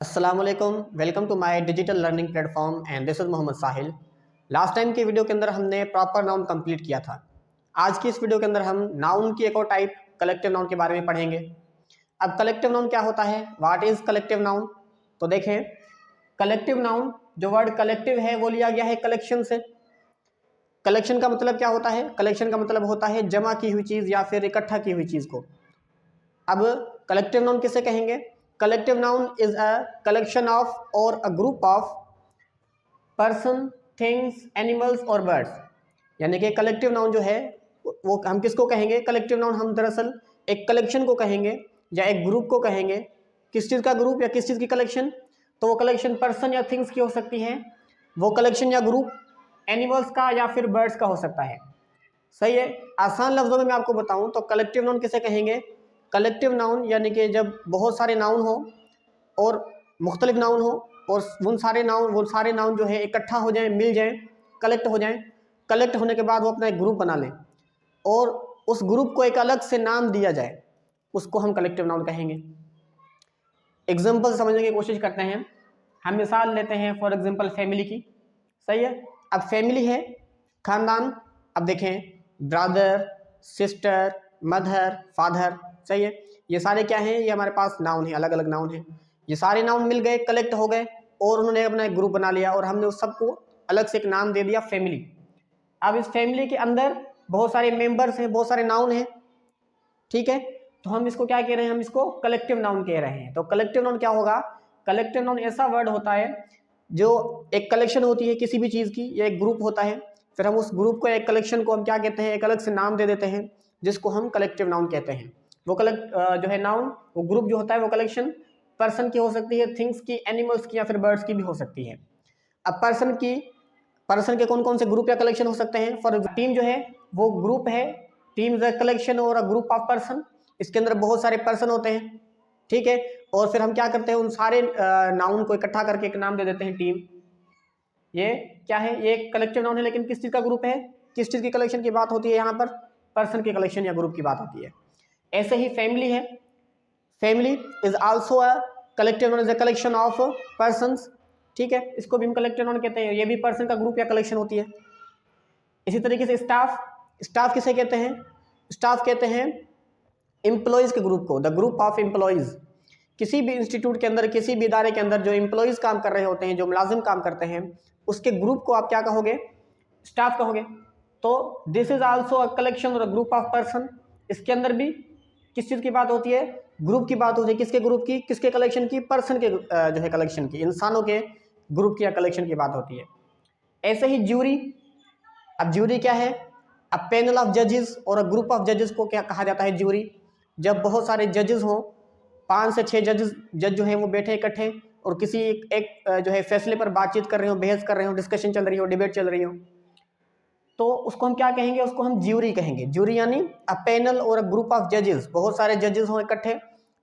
अस्सलामुअलैकुम, welcome to my digital learning platform and this is Mohammad Sahil. Last time की video के अंदर हमने प्रॉपर नाउन कंप्लीट किया था। आज की इस वीडियो के अंदर हम नाउन की एक और टाइप कलेक्टिव नाउन के बारे में पढ़ेंगे। अब कलेक्टिव नाउन क्या होता है, व्हाट इज़ कलेक्टिव नाउन? तो देखें, कलेक्टिव नाउन, जो वर्ड कलेक्टिव है वो लिया गया है कलेक्शन से। कलेक्शन का मतलब क्या होता है? कलेक्शन का मतलब होता है जमा की हुई चीज़ या फिर इकट्ठा की हुई चीज़ को। अब कलेक्टिव नाउन किसे कहेंगे? Collective noun is a collection of or a group of person, things, animals और बर्ड्स। यानी कि कलेक्टिव नाउन जो है वो हम किसको कहेंगे? कलेक्टिव नाउन हम दरअसल एक कलेक्शन को कहेंगे या एक ग्रुप को कहेंगे। किस चीज़ का ग्रुप या किस चीज़ की कलेक्शन? तो वो कलेक्शन पर्सन या थिंग्स की हो सकती है, वो कलेक्शन या ग्रुप एनिमल्स का या फिर बर्ड्स का हो सकता है। सही है। आसान लफ्ज़ों में मैं आपको बताऊं तो कलेक्टिव नाउन किसे कहेंगे? कलेक्टिव नाउन यानी कि जब बहुत सारे नाउन हो और मुख्तलिफ नाउन हो और वो सारे नाउन जो है इकट्ठा हो जाएं, मिल जाएं, कलेक्ट हो जाएं। कलेक्ट होने के बाद वो अपना एक ग्रुप बना लें और उस ग्रुप को एक अलग से नाम दिया जाए, उसको हम कलेक्टिव नाउन कहेंगे। एग्जाम्पल समझने की कोशिश करते हैं। हम मिसाल लेते हैं फॉर एग्जाम्पल फैमिली की। सही है। अब फैमिली है खानदान। अब देखें, ब्रदर, सिस्टर, मदर, फादर। सही है। ये सारे क्या हैं? ये हमारे पास नाउन है, अलग अलग नाउन है। ये सारे नाउन मिल गए, कलेक्ट हो गए और उन्होंने अपना एक ग्रुप बना लिया और हमने उस सबको अलग से एक नाम दे दिया, फैमिली। अब इस फैमिली के अंदर बहुत सारे मेंबर्स हैं, बहुत सारे नाउन हैं। ठीक है। तो हम इसको क्या कह रहे हैं? हम इसको कलेक्टिव नाउन कह रहे हैं। तो कलेक्टिव नाउन क्या होगा? कलेक्टिव नाउन ऐसा वर्ड होता है जो एक कलेक्शन होती है किसी भी चीज़ की, या एक ग्रुप होता है। फिर हम उस ग्रुप को, एक कलेक्शन को हम क्या कहते हैं? एक अलग से नाम दे देते हैं जिसको हम कलेक्टिव नाउन कहते हैं। वो जो है नाउन, वो ग्रुप जो होता है वो कलेक्शन पर्सन की हो सकती है, थिंग्स की, एनिमल्स की या फिर बर्ड्स की भी हो सकती है। अब पर्सन के कौन कौन से ग्रुप या कलेक्शन हो सकते हैं? फॉर एग्जाम्पल टीम जो है वो ग्रुप है। टीम इज अ कलेक्शन और अ ग्रुप ऑफ पर्सन। इसके अंदर बहुत सारे पर्सन होते हैं। ठीक है। और फिर हम क्या करते हैं? उन सारे नाउन को इकट्ठा करके एक नाम दे देते हैं, टीम। ये क्या है? ये एक कलेक्टिव नाउन है, लेकिन किस चीज़ का ग्रुप है? किस चीज़ की कलेक्शन की बात होती है यहाँ पर? पर्सन की कलेक्शन या ग्रुप की बात होती है। ऐसे ही फैमिली है। Family is also a collective noun, is a collection of persons. ठीक है। इसको भी हम कलेक्टिव नाउन कहते हैं, ये भी पर्सन का ग्रुप या कलेक्शन होती है। इसी तरीके से स्टाफ, स्टाफ किसे कहते हैं? स्टाफ कहते हैं एम्प्लॉयज़ के ग्रुप को, द ग्रुप ऑफ एम्प्लॉयज़। किसी भी इंस्टीट्यूट के अंदर, किसी भी इदारे के अंदर जो एम्प्लॉयज़ काम कर रहे होते हैं, जो मुलाजिम काम करते हैं, उसके ग्रुप को आप क्या कहोगे? स्टाफ कहोगे। तो this is also a collection और अ ग्रुप ऑफ पर्सन। इसके अंदर भी किस चीज़ की बात होती है? ग्रुप की बात होती है। किसके ग्रुप की? किसके कलेक्शन की? पर्सन के जो है कलेक्शन की, इंसानों के ग्रुप की या कलेक्शन की बात होती है। ऐसे ही ज्यूरी। अब ज्यूरी क्या है? अ पैनल ऑफ जजेस और अ ग्रुप ऑफ जजेस को क्या कहा जाता है? ज्यूरी। जब बहुत सारे जजेस हों, 5 से 6 जज जो हैं वो बैठे इकट्ठे और किसी जो है फैसले पर बातचीत कर रहे हो, बहस कर रहे हो, डिस्कशन चल रही हो, डिबेट चल रही हो, तो उसको हम क्या कहेंगे? उसको हम ज्यूरी कहेंगे। ज्यूरी यानी अ पैनल और अ ग्रुप ऑफ जजेस, बहुत सारे जजेस हों इकट्ठे,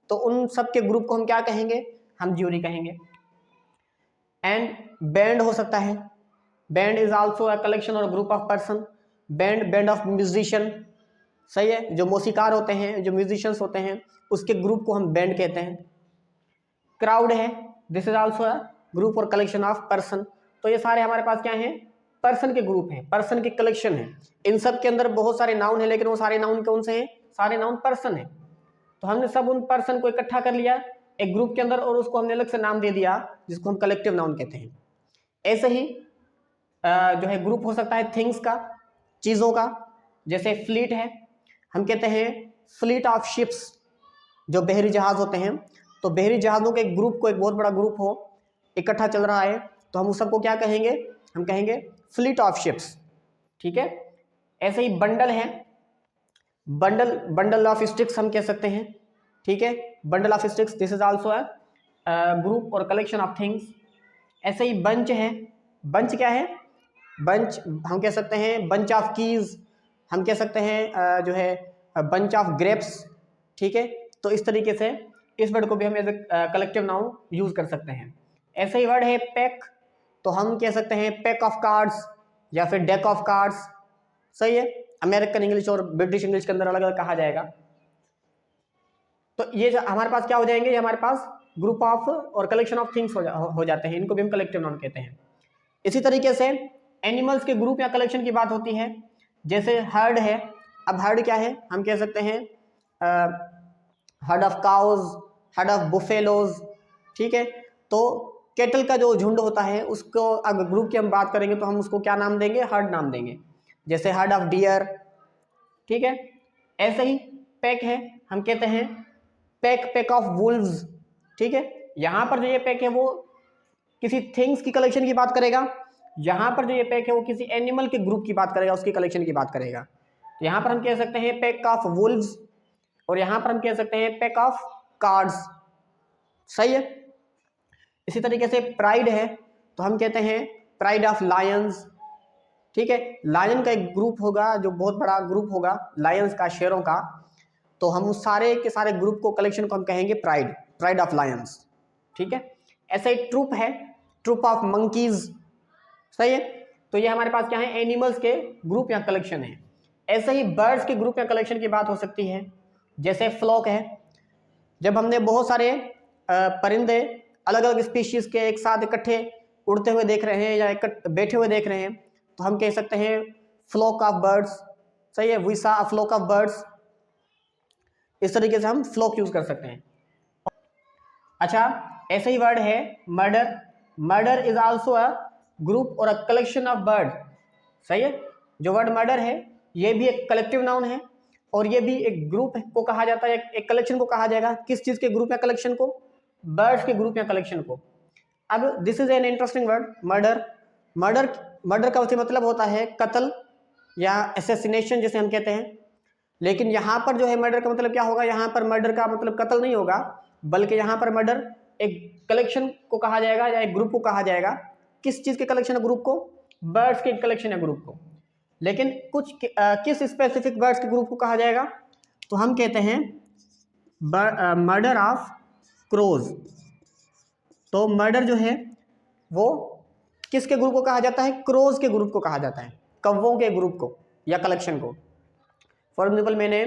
तो उन सब के ग्रुप को हम क्या कहेंगे? हम ज्यूरी कहेंगे। एंड बैंड हो सकता है। Band is also a collection or group of person. Band of musician. सही है। जो मौसीकार होते हैं, जो म्यूजिशियंस होते हैं, उसके ग्रुप को हम बैंड कहते हैं। क्राउड है, this is also a group और कलेक्शन ऑफ पर्सन। तो ये सारे हमारे पास क्या हैं? पर्सन के ग्रुप हैं, पर्सन के कलेक्शन है। इन सब के अंदर बहुत सारे नाउन है, लेकिन वो सारे नाउन कौन से हैं? सारे नाउन पर्सन है। तो हमने सब उन पर्सन को इकट्ठा कर लिया एक ग्रुप के अंदर और उसको हमने अलग से नाम दे दिया जिसको हम कलेक्टिव नाउन कहते हैं। ऐसे ही जो है ग्रुप हो सकता है थिंग्स का, चीज़ों का। जैसे फ्लीट है, हम कहते हैं फ्लीट ऑफ शिप्स, जो बहरी जहाज होते हैं। तो बहरी जहाज़ों के एक ग्रुप को, एक बहुत बड़ा ग्रुप हो, इकट्ठा चल रहा है, तो हम उस सबको क्या कहेंगे? हम कहेंगे फ्लीट ऑफ शिप्स। ठीक है। ऐसे ही बंडल है, बंडल ऑफ स्टिक्स हम कह सकते हैं। ठीक है। Bundle of sticks, this is also a group और कलेक्शन ऑफ थिंग्स। ऐसे ही बंच है। बंच क्या है? बंच हम कह सकते हैं बंच ऑफ कीज, हम कह सकते हैं जो है बंच ऑफ ग्रेप्स। ठीक है। तो इस तरीके से इस वर्ड को भी हम as a collective noun use कर सकते हैं। ऐसे ही वर्ड है पैक, तो हम कह सकते हैं पैक ऑफ कार्ड्स या फिर डेक ऑफ कार्ड्स। सही है। अमेरिकन इंग्लिश और ब्रिटिश इंग्लिश के अंदर अलग अलग कहा जाएगा। तो ये हमारे पास क्या हो जाएंगे? ये हमारे पास ग्रुप ऑफ और कलेक्शन ऑफ थिंग्स हो जाते हैं, इनको भी हम कलेक्टिव नाउन कहते हैं। इसी तरीके से एनिमल्स के ग्रुप या कलेक्शन की बात होती है, जैसे हर्ड है। अब हर्ड क्या है, हम कह सकते हैं heard of cows, heard of buffaloes, ठीक है। तो केटल का जो झुंड होता है उसको अगर ग्रुप की हम बात करेंगे तो हम उसको क्या नाम देंगे, हर्ड नाम देंगे, जैसे हर्ड ऑफ डियर, ठीक है। ऐसे ही पैक है, हम कहते हैं पैक ऑफ वुल्व्स, ठीक है। यहाँ पर जो ये पैक है वो किसी थिंग्स की कलेक्शन की बात करेगा, यहाँ पर जो ये पैक है वो किसी एनिमल के ग्रुप की बात करेगा, उसकी कलेक्शन की बात करेगा। तो यहाँ पर हम कह सकते हैं पैक ऑफ वुल्व्स, और यहाँ पर हम कह सकते हैं पैक ऑफ कार्ड्स, सही है। इसी तरीके से प्राइड है, तो हम कहते हैं प्राइड ऑफ लायंस, ठीक है। लायन का एक ग्रुप होगा जो बहुत बड़ा ग्रुप होगा लायंस का, शेरों का, तो हम उस सारे के सारे ग्रुप को, कलेक्शन को हम कहेंगे प्राइड ऑफ लायंस, ठीक है। ऐसे ही ट्रुप है, ट्रुप ऑफ मंकीज, सही है। तो ये हमारे पास क्या है, एनिमल्स के ग्रुप या कलेक्शन है। ऐसे ही बर्ड्स के ग्रुप या कलेक्शन की बात हो सकती है, जैसे फ्लॉक है। जब हमने बहुत सारे परिंदे अलग अलग स्पीशीज के एक साथ इकट्ठे उड़ते हुए देख रहे हैं या बैठे हुए देख रहे हैं, तो हम कह सकते हैं फ्लॉक ऑफ बर्ड्स, सही है, we saw a flock of birds. इस तरीके से हम फ्लॉक यूज कर सकते हैं। अच्छा, ऐसे ही वर्ड है murder. Murder is also a group और अ कलेक्शन ऑफ बर्ड, सही है। जो वर्ड मर्डर है ये भी एक कलेक्टिव नाउन है, और ये भी एक ग्रुप को कहा जाता है, एक कलेक्शन को कहा जाएगा। किस चीज के ग्रुप या कलेक्शन को, बर्ड्स के ग्रुप या कलेक्शन को। अब this is an interesting word murder. Murder का मतलब होता है कत्ल या एसेसिनेशन जिसे हम कहते हैं, लेकिन यहाँ पर जो है मर्डर का मतलब क्या होगा, यहाँ पर मर्डर का मतलब कत्ल नहीं होगा, बल्कि यहाँ पर मर्डर एक कलेक्शन को कहा जाएगा या एक ग्रुप को कहा जाएगा। किस चीज के कलेक्शन है ग्रुप को, बर्ड्स के कलेक्शन है ग्रुप को। लेकिन किस स्पेसिफिक बर्ड्स के ग्रुप को कहा जाएगा, तो हम कहते हैं मर्डर ऑफ क्रोज। तो मर्डर जो है वो किसके ग्रुप को कहा जाता है, क्रोज के ग्रुप को कहा जाता है, कौवों के ग्रुप को या कलेक्शन को। फॉर एग्जाम्पल, मैंने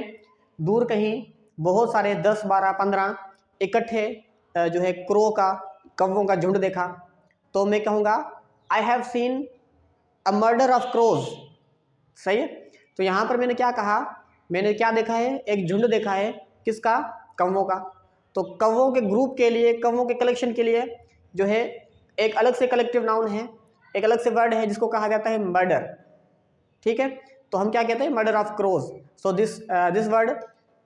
दूर कहीं बहुत सारे 10, 12, 15 इकट्ठे जो है क्रो का, कौवों का झुंड देखा, तो मैं कहूँगा I have seen a murder of crows, सही है। तो यहाँ पर मैंने क्या कहा, मैंने क्या देखा है, एक झुंड देखा है, किसका, कौवों का। तो कौवों के ग्रुप के लिए, कौवों के कलेक्शन के लिए जो है एक अलग से कलेक्टिव नाउन है, एक अलग से वर्ड है जिसको कहा जाता है मर्डर, ठीक है। तो हम क्या कहते हैं, murder of crows. So this word,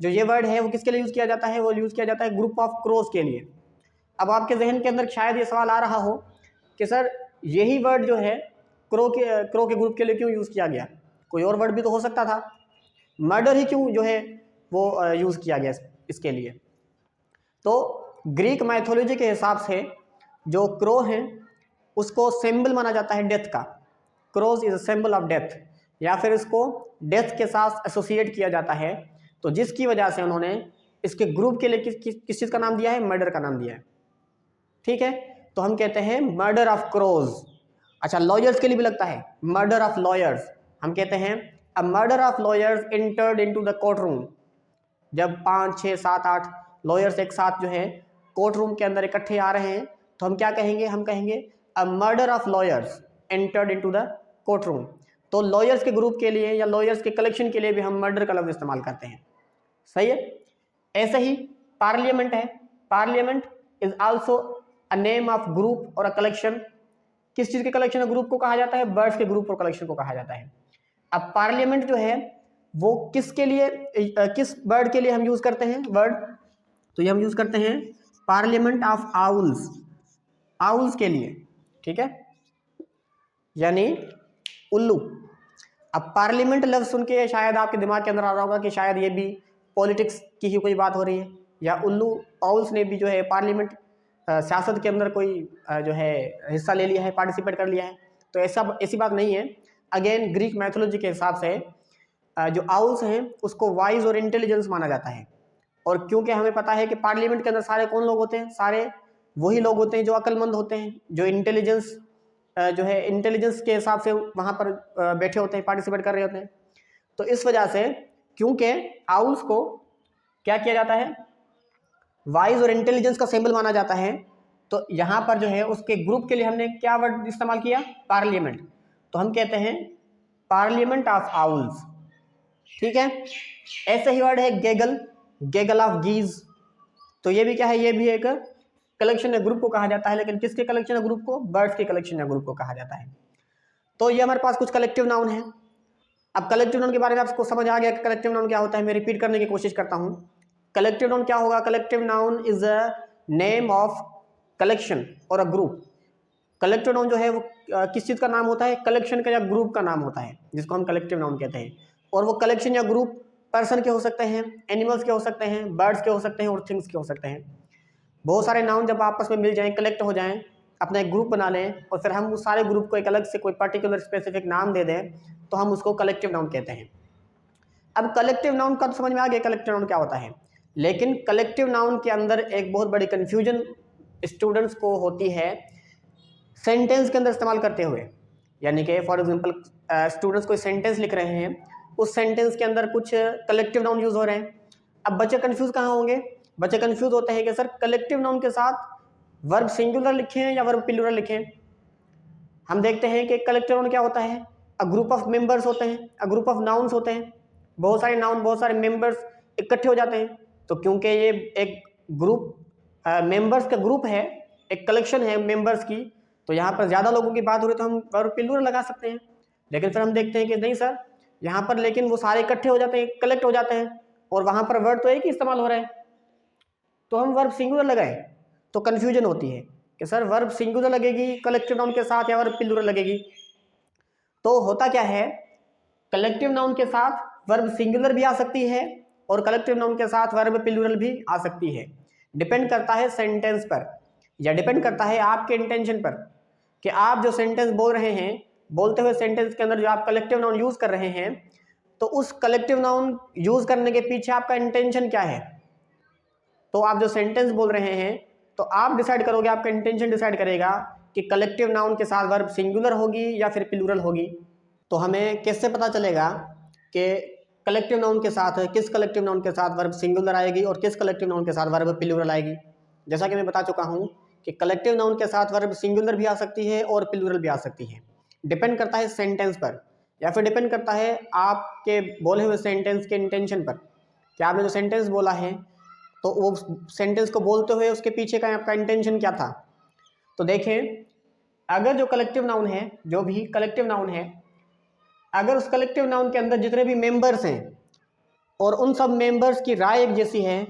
जो ये वर्ड है वो किसके लिए यूज़ किया जाता है, वो यूज़ किया जाता है ग्रुप ऑफ क्रोज के लिए। अब आपके जहन के अंदर शायद ये सवाल आ रहा हो कि सर यही वर्ड जो है क्रो के ग्रुप के लिए क्यों यूज़ किया गया, कोई और वर्ड भी तो हो सकता था, मर्डर ही क्यों जो है वो यूज़ किया गया इसके लिए। तो ग्रीक माइथोलॉजी के हिसाब से जो क्रो है उसको सिंबल माना जाता है डेथ का, crows is a symbol of death, या फिर इसको डेथ के साथ एसोसिएट किया जाता है। तो जिसकी वजह से उन्होंने इसके ग्रुप के लिए किस चीज़ का नाम दिया है, मर्डर का नाम दिया है, ठीक है। तो हम कहते हैं मर्डर ऑफ क्रोज। अच्छा, लॉयर्स के लिए भी लगता है, मर्डर ऑफ लॉयर्स। हम कहते हैं अ murder of lawyers entered into the court room. जब 5, 6, 7, 8 लॉयर्स एक साथ जो है कोर्ट रूम के अंदर इकट्ठे आ रहे हैं, तो हम क्या कहेंगे, हम कहेंगे अ murder of lawyers entered into the court room. तो लॉयर्स के ग्रुप के लिए या लॉयर्स के कलेक्शन के लिए भी हम मर्डर का लफ्ज़ इस्तेमाल करते हैं, सही है। ऐसे ही पार्लियामेंट है। Parliament is also a name of group और अ कलेक्शन। किस चीज़ के कलेक्शन और ग्रुप को कहा जाता है, बर्ड्स के ग्रुप और कलेक्शन को कहा जाता है। अब पार्लियामेंट जो है वो किसके लिए, किस बर्ड के लिए हम यूज़ करते हैं वर्ड, तो ये हम यूज़ करते हैं पार्लियामेंट ऑफ आउल्स, आउल्स के लिए, ठीक है, यानी उल्लू। अब पार्लियामेंट लफ्ज़ सुन के शायद आपके दिमाग के अंदर आ रहा होगा कि शायद ये भी पॉलिटिक्स की ही कोई बात हो रही है, या उल्लू आउल्स ने भी जो है पार्लियामेंट सियासत के अंदर कोई जो है हिस्सा ले लिया है, पार्टिसिपेट कर लिया है। तो ऐसी बात नहीं है। अगेन ग्रीक मैथोलॉजी के हिसाब से जो आउल्स हैं उसको वाइज और इंटेलिजेंस माना जाता है, और क्योंकि हमें पता है कि पार्लियामेंट के अंदर सारे कौन लोग होते हैं, सारे वही लोग होते हैं जो अक्लमंद होते हैं, जो इंटेलिजेंस जो है इंटेलिजेंस के हिसाब से वहाँ पर बैठे होते हैं, पार्टिसिपेट कर रहे होते हैं। तो इस वजह से क्योंकि आउल्स को क्या किया जाता है, वाइज और इंटेलिजेंस का सिंबल माना जाता है। तो यहाँ पर जो है उसके ग्रुप के लिए हमने क्या वर्ड इस्तेमाल किया, पार्लियामेंट। तो हम कहते हैं पार्लियामेंट ऑफ आउल्स, ठीक है। ऐसे ही वर्ड है गेगल, गेगल ऑफ गीज। तो ये भी क्या है, ये भी एक कलेक्शन या ग्रुप को कहा जाता है, लेकिन किसके कलेक्शन या ग्रुप को, बर्ड्स के कलेक्शन या ग्रुप को कहा जाता है। तो ये हमारे पास कुछ कलेक्टिव नाउन है। अब कलेक्टिव नाउन के बारे में आपको समझ आ गया कि कलेक्टिव नाउन क्या होता है। मैं रिपीट करने की कोशिश करता हूँ। कलेक्टिव नाउन क्या होगा, collective noun is a name of collection और अ ग्रुप। कलेक्टिव नाउन जो है वो किस चीज़ का नाम होता है, कलेक्शन का या ग्रुप का नाम होता है, जिसको हम कलेक्टिव नाउन कहते हैं। और वो कलेक्शन या ग्रुप पर्सन के हो सकते हैं, एनिमल्स के हो सकते हैं, बर्ड्स के हो सकते हैं और थिंग्स के हो सकते हैं। बहुत सारे नाउन जब आपस में मिल जाएं, कलेक्ट हो जाएं, अपना एक ग्रुप बना लें और फिर हम उस सारे ग्रुप को एक अलग से कोई पर्टिकुलर स्पेसिफिक नाम दे दें, तो हम उसको कलेक्टिव नाउन कहते हैं। अब कलेक्टिव नाउन का तो समझ में आ गया कलेक्टिव नाउन क्या होता है, लेकिन कलेक्टिव नाउन के अंदर एक बहुत बड़ी कन्फ्यूजन स्टूडेंट्स को होती है सेंटेंस के अंदर इस्तेमाल करते हुए। यानी कि फॉर एग्जांपल स्टूडेंट्स कोई सेंटेंस लिख रहे हैं, उस सेंटेंस के अंदर कुछ कलेक्टिव नाउन यूज़ हो रहे हैं। अब बच्चे कंफ्यूज कहाँ होंगे, बच्चे कंफ्यूज होते हैं कि सर कलेक्टिव नाउन के साथ वर्ब सिंगुलर लिखें या वर्ब प्लूरल लिखें। हम देखते हैं कि कलेक्टिव नाउन क्या होता है, अ ग्रुप ऑफ मेंबर्स होते हैं, अ ग्रुप ऑफ नाउन्स होते हैं। बहुत सारे नाउन, बहुत सारे मेंबर्स इकट्ठे हो जाते हैं। तो क्योंकि ये एक ग्रुप मेंबर्स का ग्रुप है, एक कलेक्शन है मेंबर्स की, तो यहाँ पर ज़्यादा लोगों की बात हो रही तो हम वर्ब प्लूरल लगा सकते हैं। लेकिन फिर हम देखते हैं कि नहीं सर, यहाँ पर लेकिन वो सारे इकट्ठे हो जाते हैं, कलेक्ट हो जाते हैं, और वहाँ पर वर्ड तो एक ही इस्तेमाल हो रहा है, तो हम वर्ब सिंगुलर लगाएं। तो कन्फ्यूजन होती है कि सर वर्ब सिंगुलर लगेगी कलेक्टिव नाउन के साथ या वर्ब प्लूरल लगेगी। तो होता क्या है, कलेक्टिव नाउन के साथ वर्ब सिंगुलर भी आ सकती है और कलेक्टिव नाउन के साथ वर्ब प्लूरल भी आ सकती है। डिपेंड करता है सेंटेंस पर, या डिपेंड करता है आपके इंटेंशन पर कि आप जो सेंटेंस बोल रहे हैं, बोलते हुए सेंटेंस के अंदर जो आप कलेक्टिव नाउन यूज़ कर रहे हैं, तो उस कलेक्टिव नाउन यूज़ करने के पीछे आपका इंटेंशन क्या है। तो आप जो सेंटेंस बोल रहे हैं, तो आप डिसाइड करोगे, आपका इंटेंशन डिसाइड करेगा कि कलेक्टिव नाउन के साथ वर्ब सिंगुलर होगी या फिर प्लूरल होगी। तो हमें कैसे पता चलेगा कि कलेक्टिव नाउन के साथ, किस कलेक्टिव नाउन के साथ वर्ब सिंगुलर आएगी और किस कलेक्टिव नाउन के साथ वर्ब प्लूरल आएगी। जैसा कि मैं बता चुका हूँ कि कलेक्टिव नाउन के साथ वर्ब सिंगुलर भी आ सकती है और प्लूरल भी आ सकती है। डिपेंड करता है सेंटेंस पर, या फिर डिपेंड करता है आपके बोले हुए सेंटेंस के इंटेंशन पर कि आपने जो सेंटेंस बोला है, तो वो सेंटेंस को बोलते हुए उसके पीछे का आपका इंटेंशन क्या था। तो देखें, अगर जो कलेक्टिव नाउन है, जो भी कलेक्टिव नाउन है, अगर उस कलेक्टिव नाउन के अंदर जितने भी मेंबर्स हैं और उन सब मेंबर्स की राय एक जैसी है,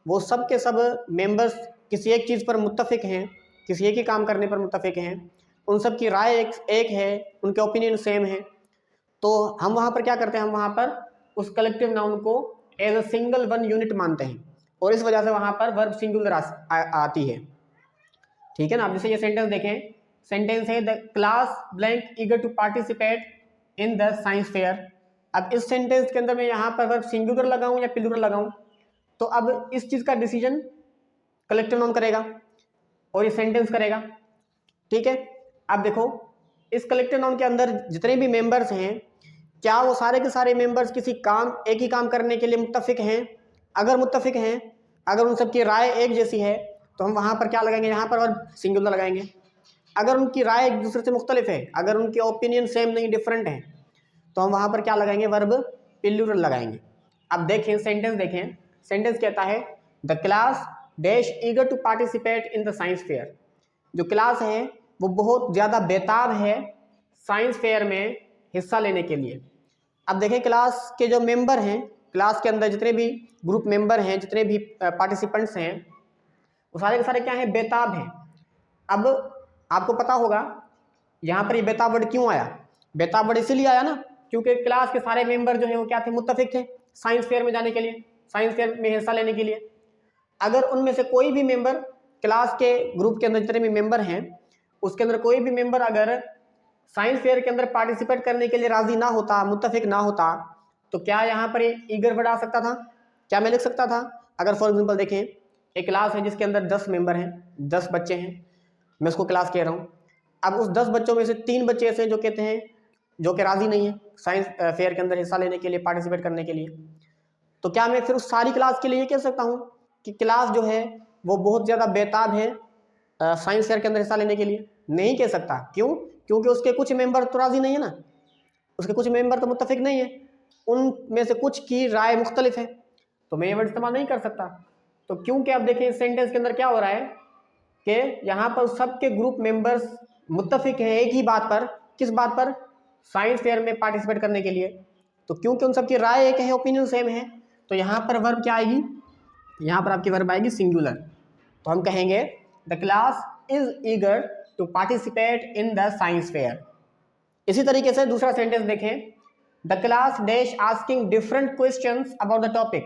वो सब के सब मेंबर्स किसी एक चीज़ पर मुत्तफिक हैं, किसी एक ही काम करने पर मुत्तफिक हैं, उन सब की राय एक है, उनके ओपिनियन सेम है, तो हम वहाँ पर क्या करते हैं, हम वहाँ पर उस कलेक्टिव नाउन को as a single one unit मानते हैं, और इस वजह से वहाँ पर वर्ब सिंगुलर आती है। ठीक है ना। आप जैसे ये सेंटेंस देखें, सेंटेंस है the class blank eager to participate in the science fair. अब इस सेंटेंस के अंदर मैं यहाँ पर वर्ब सिंगुलर लगाऊं या प्लूरल लगाऊं, तो अब इस चीज़ का डिसीजन कलेक्टिव नाउन करेगा और ये सेंटेंस करेगा। ठीक है। अब देखो, इस कलेक्टिव नाउन के अंदर जितने भी मेंबर्स हैं, क्या वो सारे के सारे मेंबर्स किसी काम, एक ही काम करने के लिए मुत्तफिक हैं। अगर मुत्तफिक हैं, अगर उन सबकी राय एक जैसी है, तो हम वहाँ पर क्या लगाएंगे, यहाँ पर वर्ब सिंगुलर लगाएंगे। अगर उनकी राय एक दूसरे से मुख्तलिफ है, अगर उनके ओपिनियन सेम नहीं, डिफरेंट है, तो हम वहाँ पर क्या लगाएंगे, वर्ब प्लूरल लगाएंगे। अब देखें सेंटेंस, देखें सेंटेंस कहता है the class dash eager to participate in the science fair. जो क्लास है वो बहुत ज़्यादा बेताब है साइंस फेयर में हिस्सा लेने के लिए। अब देखें, क्लास के जो मेंबर हैं, क्लास के अंदर जितने भी ग्रुप मेंबर हैं, जितने भी पार्टिसिपेंट्स हैं, वो सारे के सारे क्या हैं, बेताब हैं। अब आपको पता होगा यहाँ पर ये बेताब वर्ड क्यों आया। बेताब वर्ड इसीलिए आया ना, क्योंकि क्लास के सारे मेंबर जो हैं वो क्या थे, मुत्तफिक थे साइंस फेयर में जाने के लिए, साइंस फेयर में हिस्सा लेने के लिए। अगर उनमें से कोई भी मेंबर, क्लास के ग्रुप के अंदर जितने भी मेंबर हैं, उसके अंदर कोई भी मेंबर अगर साइंस फेयर के अंदर पार्टिसिपेट करने के लिए राजी ना होता, मुत्तफिक ना होता, तो क्या यहाँ पर ईगर वर्ड आ सकता था, क्या मैं लिख सकता था। अगर फॉर एग्जांपल देखें, एक क्लास है जिसके अंदर 10 मेंबर हैं, 10 बच्चे हैं, मैं उसको क्लास कह रहा हूँ। अब उस 10 बच्चों में से 3 बच्चे ऐसे जो कहते हैं, जो कि राजी नहीं है साइंस फेयर के अंदर हिस्सा लेने के लिए, पार्टिसिपेट करने के लिए, तो क्या मैं फिर उस सारी क्लास के लिए ये कह सकता हूँ कि क्लास जो है वो बहुत ज़्यादा बेताब है साइंस फेयर के अंदर हिस्सा लेने के लिए? नहीं कह सकता। क्यों? क्योंकि उसके कुछ मेंबर तो राज़ी नहीं है ना, उसके कुछ मेंबर तो मुत्तफिक नहीं है, उनमें से कुछ की राय मुख्तलिफ है, तो मैं ये वर्ड इस्तेमाल नहीं कर सकता। तो क्योंकि आप देखिए इस सेंटेंस के अंदर क्या हो रहा है कि यहाँ पर सबके ग्रुप मेंबर्स मुत्तफिक हैं एक ही बात पर। किस बात पर? साइंस फेयर में पार्टिसिपेट करने के लिए। तो क्योंकि उन सबकी राय एक है, ओपिनियन सेम है, तो यहाँ पर वर्ब क्या आएगी? यहाँ पर आपकी वर्ब आएगी सिंगुलर। तो हम कहेंगे the class is eager to participate in the science fair. इसी तरीके से दूसरा सेंटेंस देखें, the class dash asking different questions about the topic.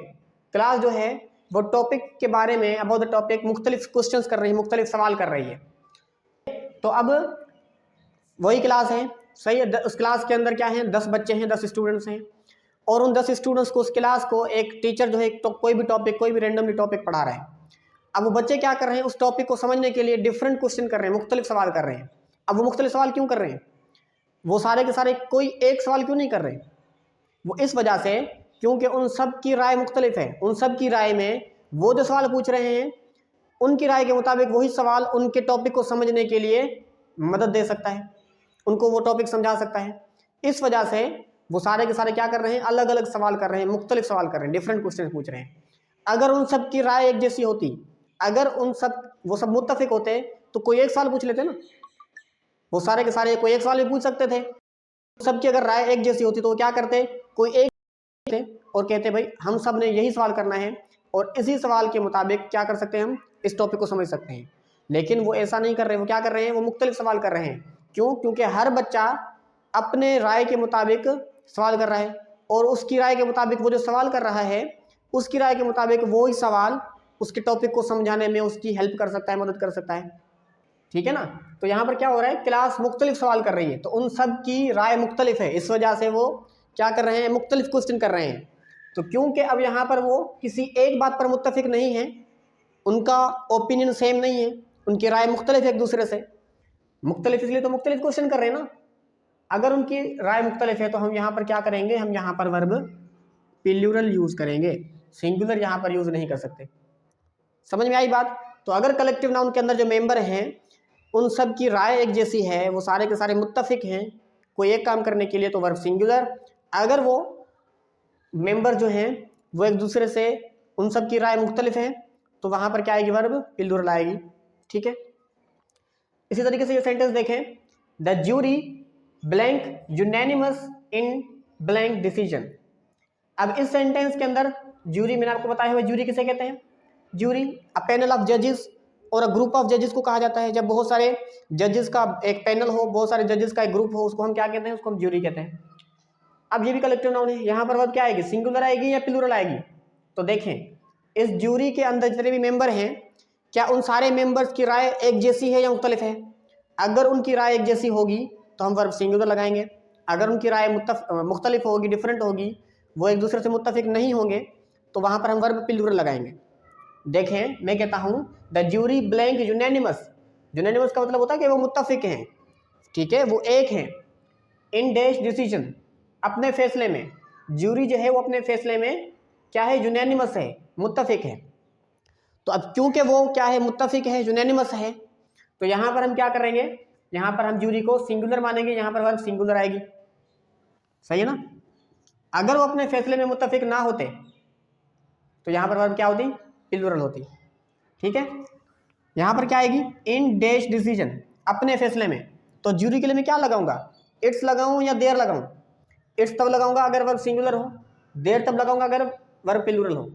Class जो है वो टॉपिक के बारे में, अबाउट द टॉपिक, मुख्तलिफ क्वेश्चंस कर रही है, मुख्तलिफ सवाल कर रही है। तो अब वही क्लास है, सही है, उस क्लास के अंदर क्या है, 10 बच्चे हैं, 10 स्टूडेंट्स हैं, और उन 10 स्टूडेंट्स को, उस क्लास को एक टीचर जो है तो कोई भी टॉपिक, कोई भी रैंडमली टॉपिक पढ़ा रहा है। अब वो बच्चे क्या कर रहे हैं, उस टॉपिक को समझने के लिए डिफरेंट क्वेश्चन कर रहे हैं, मुख्तलिफ सवाल कर रहे हैं। अब वो मुख्तलिफ सवाल क्यों कर रहे हैं? वो सारे के सारे कोई एक सवाल क्यों नहीं कर रहे? वो इस वजह से क्योंकि उन सब की राय मुख्तलिफ है। उन सब की राय में वो जो सवाल पूछ रहे हैं उनकी राय के मुताबिक वही सवाल उनके टॉपिक को समझने के लिए मदद दे सकता है, उनको वो टॉपिक समझा सकता है। इस वजह से वो सारे के सारे क्या कर रहे हैं, अलग अलग सवाल कर रहे हैं, मुख्तलिफ सवाल कर रहे हैं, डिफरेंट क्वेश्चन पूछ रहे हैं। अगर उन सब की राय एक जैसी होती, अगर वो सब मुत्तफिक होते तो कोई एक सवाल पूछ लेते ना, वो सारे के सारे कोई एक सवाल भी पूछ सकते थे। सबकी अगर राय एक जैसी होती तो वो क्या करते, कोई एक थे और कहते भाई हम सब ने यही सवाल करना है और इसी सवाल के मुताबिक क्या कर सकते हैं, हम इस टॉपिक को समझ सकते हैं। लेकिन वो ऐसा नहीं कर रहे, वो क्या कर रहे हैं, वो मुख्तलिफ सवाल कर रहे हैं। क्यों? क्योंकि हर बच्चा अपने राय के मुताबिक सवाल कर रहा है और उसकी राय के मुताबिक वो जो सवाल कर रहा है उसकी राय के मुताबिक वो ही सवाल उसके टॉपिक को समझाने में उसकी हेल्प कर सकता है, मदद कर सकता है। ठीक है ना? तो यहाँ पर क्या हो रहा है, क्लास मुख्तलिफ सवाल कर रही है, तो उन सब की राय मुख्तलिफ है, इस वजह से वो क्या कर रहे हैं, मुख्तलिफ क्वेश्चन कर रहे हैं। तो क्योंकि अब यहाँ पर वो किसी एक बात पर मुत्तफिक नहीं है, उनका ओपिनियन सेम नहीं है, उनकी राय मुख्तलिफ है एक दूसरे से, मुख्तलिफ इसलिए तो मुख्तलिफ क्वेश्चन कर रहे हैं ना। अगर उनकी राय मुख्तलिफ है तो हम यहाँ पर क्या करेंगे, हम यहाँ पर वर्ब प्लूरल यूज करेंगे, सिंगुलर यहाँ पर यूज नहीं कर सकते। समझ में आई बात? तो अगर कलेक्टिव नाउन के अंदर जो मेंबर हैं उन सब की राय एक जैसी है, वो सारे के सारे मुत्तफिक हैं कोई एक काम करने के लिए, तो वर्ब सिंगुलर। अगर वो मेंबर जो हैं वो एक दूसरे से, उन सब की राय मुख्तलिफ है, तो वहाँ पर क्या आएगी, वर्ब प्लूरल आएगी। ठीक है, इसी तरीके से ये सेंटेंस देखें, the jury blank unanimous in blank decision. अब इस सेंटेंस के अंदर ज्यूरी, मैंने आपको बताया हुआ ज्यूरी किसे कहते हैं, ज्यूरी अ पैनल ऑफ जजेस और अ ग्रुप ऑफ जजेस को कहा जाता है। जब बहुत सारे जजेस का एक पैनल हो, बहुत सारे जजेस का एक ग्रुप हो, उसको हम क्या कहते हैं, उसको हम ज्यूरी कहते हैं। अब ये भी कलेक्टिव नाउन है, यहाँ पर वर्ब क्या आएगी, सिंगुलर आएगी या प्लूरल आएगी? तो देखें इस ज्यूरी के अंदर जितने भी मेंबर हैं, क्या उन सारे मेंबर्स की राय एक जैसी है या मुख्तलिफ है? अगर उनकी राय एक जैसी होगी तो हम वर्ब सिंगुलर लगाएंगे। अगर उनकी राय मुख्तलिफ होगी, डिफरेंट होगी, वो एक दूसरे से मुत्तफिक नहीं होंगे, तो वहाँ पर हम वर्ब प्लूरल लगाएंगे। देखें मैं कहता हूँ the jury blank unanimous. Unanimous का मतलब होता है कि वो मुत्तफिक हैं, ठीक है, वो एक हैं, इन डैश डिसीजन, अपने फैसले में। ज्यूरी जो है वो अपने फैसले में क्या है, यूनैनिमस है, मुत्तफिक है। तो अब क्योंकि वो क्या है, मुत्तफिक है, यूनैनिमस है, तो यहाँ पर हम क्या करेंगे, यहाँ पर हम ज्यूरी को सिंगुलर मानेंगे, यहाँ पर वर्ब सिंगुलर आएगी। सही है ना? अगर वो अपने फैसले में मुत्तफिक ना होते तो यहाँ पर वर्ब क्या होती, प्लूरल होती। ठीक है, यहाँ पर क्या आएगी, इन डैश डिसीजन, अपने फैसले में। तो ज्यूरी के लिए मैं क्या लगाऊंगा, इट्स लगाऊं या देयर लगाऊं? इट्स तब लगाऊंगा अगर वर्ब सिंगुलर हो, देयर तब लगाऊंगा अगर वर्ब प्लूरल हो।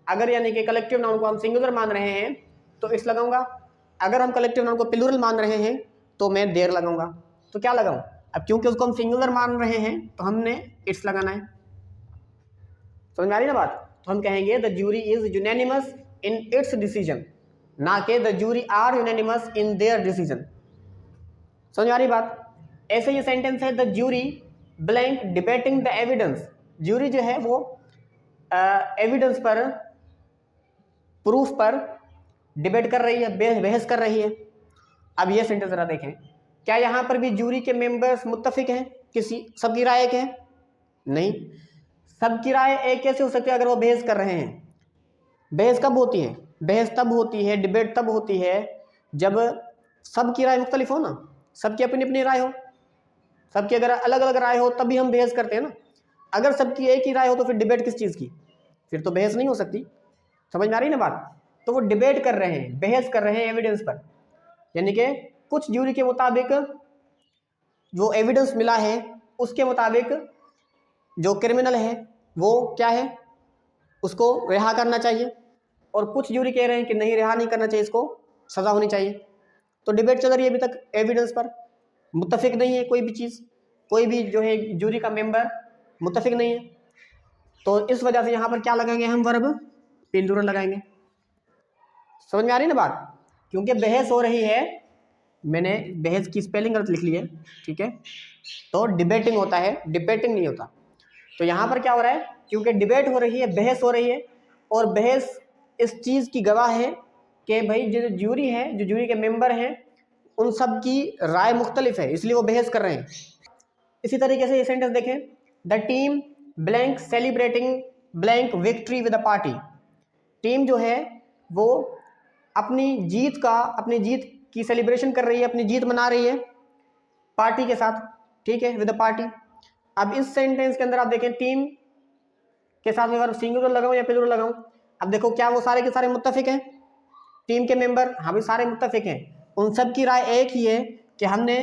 अगर यानी कि कलेक्टिव नाउन को हम सिंगुलर मान रहे हैं तो इट्स लगाऊंगा, अगर हम कलेक्टिव नाउन को प्लूरल मान रहे हैं तो मैं देयर लगाऊंगा। तो क्या लगाऊं, अब क्योंकि उसको हम सिंगुलर मान रहे हैं तो हमने इट्स लगाना है। समझ में आ रही ना बात? तो हम कहेंगे the jury is unanimous in its decision, ना कि the jury are unanimous in their decision. समझ में आ रही बात? ऐसे ये सेंटेंस है, the jury blank debating the evidence. Jury जो है वो एविडेंस पर, प्रूफ पर डिबेट कर रही है, बहस कर रही है। अब ये सेंटेंस जरा देखें, क्या यहाँ पर भी ज्यूरी के मेंबर्स मुत्तफिक हैं, किसी सबकी राय एक है? नहीं, सबकी राय एक कैसे हो सकती है अगर वो बहस कर रहे हैं? बहस कब होती है, बहस तब होती है, डिबेट तब होती है जब सबकी राय मुख्तलिफ हो ना, सबकी अपनी अपनी राय हो। सबकी अगर अलग अलग राय हो तभी हम बहस करते हैं ना। अगर सबकी एक ही राय हो तो फिर डिबेट किस चीज़ की, फिर तो बहस नहीं हो सकती। समझ में आ रही ना बात। तो वो डिबेट कर रहे हैं, बहस कर रहे हैं एविडेंस पर, यानी कि कुछ ज्यूरी के मुताबिक जो एविडेंस मिला है उसके मुताबिक जो क्रिमिनल है वो क्या है, उसको रिहा करना चाहिए, और कुछ ज्यूरी कह रहे हैं कि नहीं, रिहा नहीं करना चाहिए, इसको सज़ा होनी चाहिए। तो डिबेट चल रही है अभी तक एविडेंस पर, मुत्तफिक नहीं है कोई भी चीज़, कोई भी जो है ज्यूरी का मेंबर मुत्तफिक नहीं है। तो इस वजह से यहाँ पर क्या लगाएंगे हम, वर्ब प्लूरल लगाएंगे। समझ में आ रही है ना बात, क्योंकि बहस हो रही है। मैंने बहस की स्पेलिंग गलत लिख ली है, ठीक है, तो डिबेटिंग होता है, डिबेटिंग नहीं होता। तो यहाँ पर क्या हो रहा है, क्योंकि डिबेट हो रही है, बहस हो रही है, और बहस इस चीज़ की गवाह है कि भाई जो ज्यूरी है, जो ज्यूरी के मेंबर हैं, उन सब की राय मुख्तलिफ है, इसलिए वो बहस कर रहे हैं। इसी तरीके से ये सेंटेंस देखें, the team blank celebrating blank victory with a party. Team जो है वो अपनी जीत की सेलिब्रेशन कर रही है, अपनी जीत मना रही है पार्टी के साथ, ठीक है, विद अ पार्टी। अब इस सेंटेंस के अंदर आप देखें, टीम के साथ में वर्ब सिंगुलर लगाऊं या प्लूरल लगाऊं। अब देखो, क्या वो सारे के सारे मुत्तफिक हैं, टीम के मेंबर, हाँ भी सारे मुत्तफिक हैं, उन सब की राय एक ही है कि हमने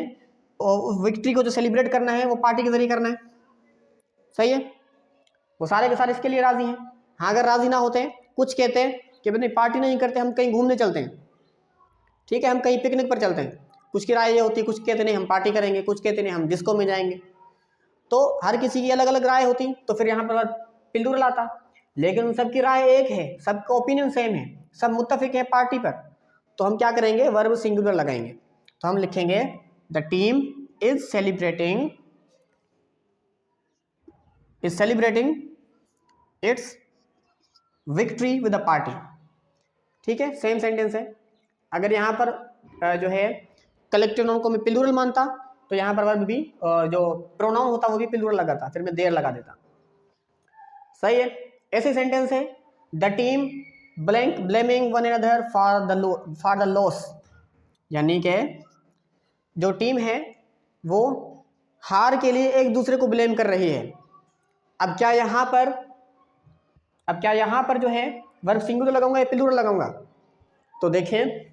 उस विक्ट्री को जो सेलिब्रेट करना है वो पार्टी के जरिए करना है। सही है, वो सारे के सारे इसके लिए राजी हैं। हाँ, अगर राजी ना होते, कुछ कहते हैं कि नहीं पार्टी नहीं करते, हम कहीं घूमने चलते हैं, ठीक है, हम कहीं पिकनिक पर चलते हैं, कुछ की राय ये होती है, कुछ कहते नहीं हम पार्टी करेंगे, कुछ कहते नहीं हम डिस्को में जाएंगे। तो हर किसी की अलग अलग राय होती, तो फिर यहाँ पर प्लूरल आता। लेकिन उन सबकी राय एक है, सबका ओपिनियन सेम है, सब मुत्तफिक है पार्टी पर, तो हम क्या करेंगे, वर्ब सिंगुलर लगाएंगे। तो हम लिखेंगे the team is celebrating it's victory with a party. ठीक है, सेम सेंटेंस है। अगर यहाँ पर जो है कलेक्टिव नाउन को मैं प्लूरल मानता, तो यहाँ पर वर्ब भी जो प्रोनाउन होता वो भी प्लूरल लगाता, फिर मैं देर लगा देता। सही है। ऐसे सेंटेंस है, the team blank blaming one another for the loss, यानी कि जो टीम है वो हार के लिए एक दूसरे को ब्लेम कर रही है। अब क्या यहाँ पर जो है वर्ब सिंगुलर लगाऊंगा या प्लूरल लगाऊंगा? तो देखें,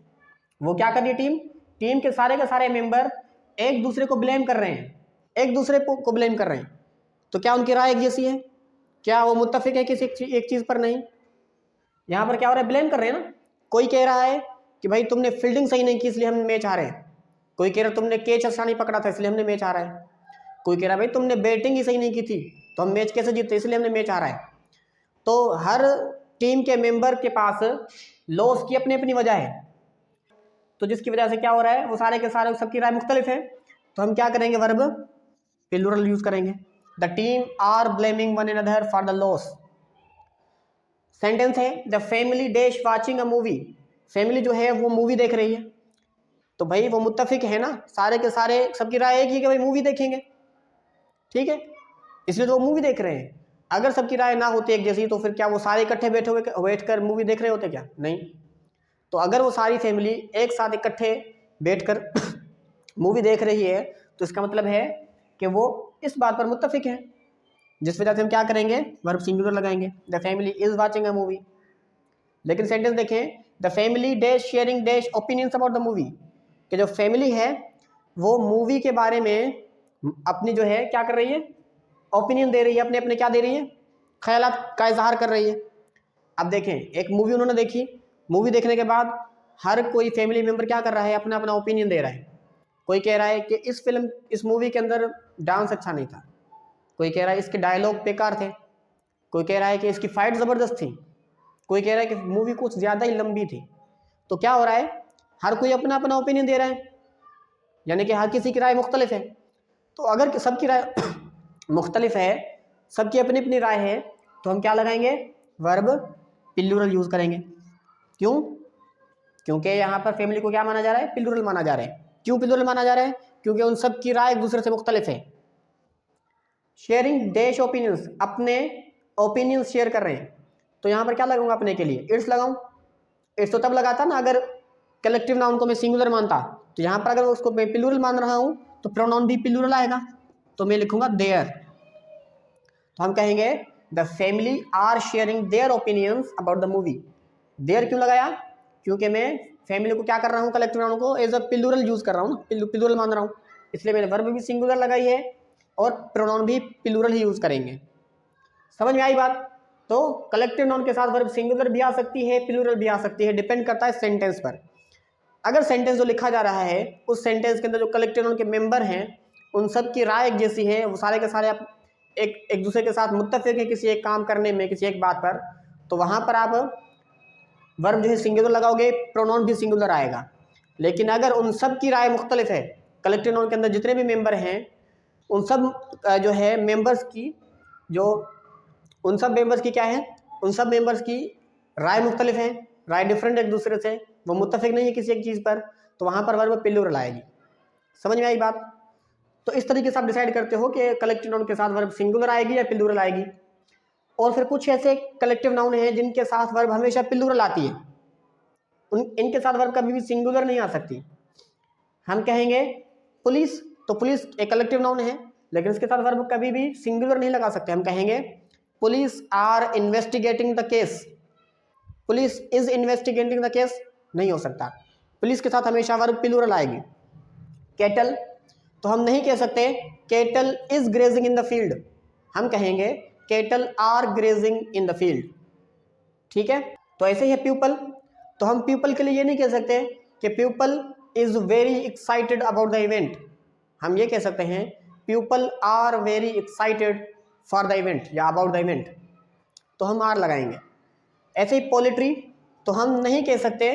वो क्या कर रही है, टीम के सारे मेंबर एक दूसरे को ब्लेम कर रहे हैं, एक दूसरे को ब्लेम कर रहे हैं। तो क्या उनकी राय एक जैसी है? क्या वो मुत्तफिक है किसी एक चीज़ पर? नहीं। यहाँ पर क्या हो रहा है, ब्लेम कर रहे हैं ना। कोई कह रहा है कि भाई तुमने फील्डिंग सही नहीं की इसलिए हम मैच हारे हैं, कोई कह रहा है तुमने कैच अच्छा नहीं पकड़ा था इसलिए हमने मैच हारा है, कोई कह रहा है भाई तुमने बैटिंग ही सही नहीं की थी तो हम मैच कैसे जीते, इसलिए हमने मैच हारा है। तो हर टीम के मेंबर के पास लॉस की अपनी अपनी वजह है, तो जिसकी वजह से क्या हो रहा है, वो सारे के सारे सबकी राय मुख्तलिफ है। तो हम क्या करेंगे, वर्ब प्लूरल यूज करेंगे, the team are blaming one another for the loss. Sentence है, the family dash watching a movie. Family जो है वो मूवी देख रही है, तो भाई वो मुत्तफिक है ना, सारे के सारे सबकी राय एक ही कि भाई मूवी देखेंगे, ठीक है, इसलिए तो वो मूवी देख रहे हैं। अगर सबकी राय ना होती एक जैसी, तो फिर क्या वो सारे इकट्ठे बैठकर मूवी देख रहे होते क्या? नहीं। तो अगर वो सारी फैमिली एक साथ इकट्ठे बैठकर मूवी देख रही है, तो इसका मतलब है कि वो इस बात पर मुत्तफिक है, जिस वजह से हम क्या करेंगे, वर्ब सिंगुलर लगाएंगे, the family is watching a movie. लेकिन सेंटेंस देखें, the family dash sharing dash opinions about the movie, कि जो फैमिली है वो मूवी के बारे में अपनी जो है क्या कर रही है, ओपिनियन दे रही है, अपने अपने क्या दे रही है, ख्यालात का इजहार कर रही है। अब देखें, एक मूवी उन्होंने देखी, मूवी देखने के बाद हर कोई फैमिली मेम्बर क्या कर रहा है, अपना अपना ओपिनियन दे रहा है। कोई कह रहा है कि इस मूवी के अंदर डांस अच्छा नहीं था, कोई कह रहा है इसके डायलॉग बेकार थे, कोई कह रहा है कि इसकी फाइट ज़बरदस्त थी, कोई कह रहा है कि मूवी कुछ ज़्यादा ही लंबी थी। तो क्या हो रहा है, हर कोई अपना अपना ओपिनियन दे रहा है, यानी कि हर किसी की राय मुख्तलिफ है। तो अगर सबकी राय मुख्तलिफ है, सबकी अपनी अपनी राय है, तो हम क्या लगाएंगे, वर्ब प्लूरल यूज़ करेंगे। क्यों? क्योंकि यहाँ पर फैमिली को क्या माना जा रहा है, प्लूरल माना जा रहा है। क्यों प्लूरल माना जा रहा है? क्योंकि उन सब की राय एक दूसरे से मुख्तलिफ है। शेयरिंग डैश ओपिनियंस, अपने ओपिनियंस शेयर कर रहे हैं, तो यहाँ पर क्या लगाऊंगा अपने के लिए, इट्स लगाऊं, इट्स तो तब लगाता ना अगर कलेक्टिव नाउन को मैं सिंगुलर मानता, तो यहाँ पर अगर उसको मैं प्लूरल मान रहा हूँ तो प्रोनाउन भी प्लूरल आएगा, तो मैं लिखूंगा देयर। तो हम कहेंगे the family are sharing their opinions about the movie. Their क्यों लगाया? क्योंकि मैं फैमिली को क्या कर रहा हूँ, कलेक्टिव नाउन को एज अ प्लूरल यूज कर रहा हूँ ना, प्लूरल मान रहा हूँ, इसलिए मैंने वर्ब भी सिंगुलर लगाई है और प्रोनाउन भी प्लूरल ही यूज करेंगे। समझ में आई बात? तो कलेक्टिव नाउन के साथ वर्ब सिंगुलर भी आ सकती है, प्लूरल भी आ सकती है, डिपेंड करता है सेंटेंस पर। अगर सेंटेंस जो लिखा जा रहा है उस सेंटेंस के अंदर जो कलेक्टिव नाउन के मेंबर हैं उन सब की राय एक जैसी है, वो सारे के सारे आप एक दूसरे के साथ मुत्तफिक है किसी एक काम करने में, किसी एक बात पर, तो वहाँ पर आप वर्ब जो है सिंगुलर लगाओगे, प्रोनाउन भी सिंगुलर आएगा। लेकिन अगर उन सब की राय मुख्तलिफ है, कलेक्टिव नाउन के अंदर जितने भी मेंबर हैं उन सब जो है मेंबर्स की उन सब मेंबर्स की क्या है, उन सब मेंबर्स की राय मुख्तलिफ है, राय डिफरेंट एक दूसरे से, वो मुत्तफिक नहीं है किसी एक चीज़ पर, तो वहाँ पर वर्ब प्लूरल आएगी। समझ में आई बात? तो इस तरीके से आप डिसाइड करते हो कि कलेक्टिव नाउन के साथ वर्ब सिंगुलर आएगी या प्लूरल आएगी। और फिर कुछ ऐसे कलेक्टिव नाउन हैं जिनके साथ वर्ब हमेशा प्लूरल आती है, इनके साथ वर्ब कभी भी सिंगुलर नहीं आ सकती। हम कहेंगे पुलिस, तो पुलिस एक कलेक्टिव नाउन है लेकिन इसके साथ वर्ब कभी भी सिंगुलर नहीं लगा सकते। हम कहेंगे police are investigating the case, police is investigating the case नहीं हो सकता, पुलिस के साथ हमेशा वर्ब प्लूरल आएगी। कैटल, तो हम नहीं कह सकते cattle is grazing in the field, हम कहेंगे cattle are grazing in the field. ठीक है, तो ऐसे ही है प्यूपल, तो हम प्यूपल के लिए ये नहीं कह सकते कि people is very excited about the event, हम ये कह सकते हैं people are very excited for the event या अबाउट द इवेंट, तो हम आर लगाएंगे। ऐसे ही पोलिट्री, तो हम नहीं कह सकते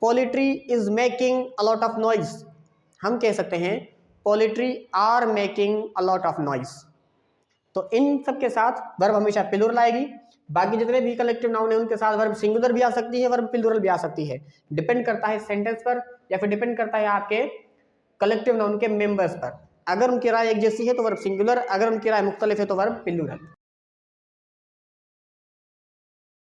poultry is making a lot of noise, हम कह सकते हैं poultry are making a lot of noise. तो इन सब के साथ वर्ब हमेशा प्लूरल आएगी। बाकी जितने भी कलेक्टिव नाउन है उनके साथ वर्ब सिंगुलर भी आ सकती है, वर्ब प्लूरल भी आ सकती है, डिपेंड करता है सेंटेंस पर या फिर डिपेंड करता है आपके कलेक्टिव नाउन के मेंबर्स पर। अगर उनकी राय एक जैसी है तो वर्ब सिंगुलर, अगर उनकी राय मुख्तलिफ है तो वर्ब प्लूरल।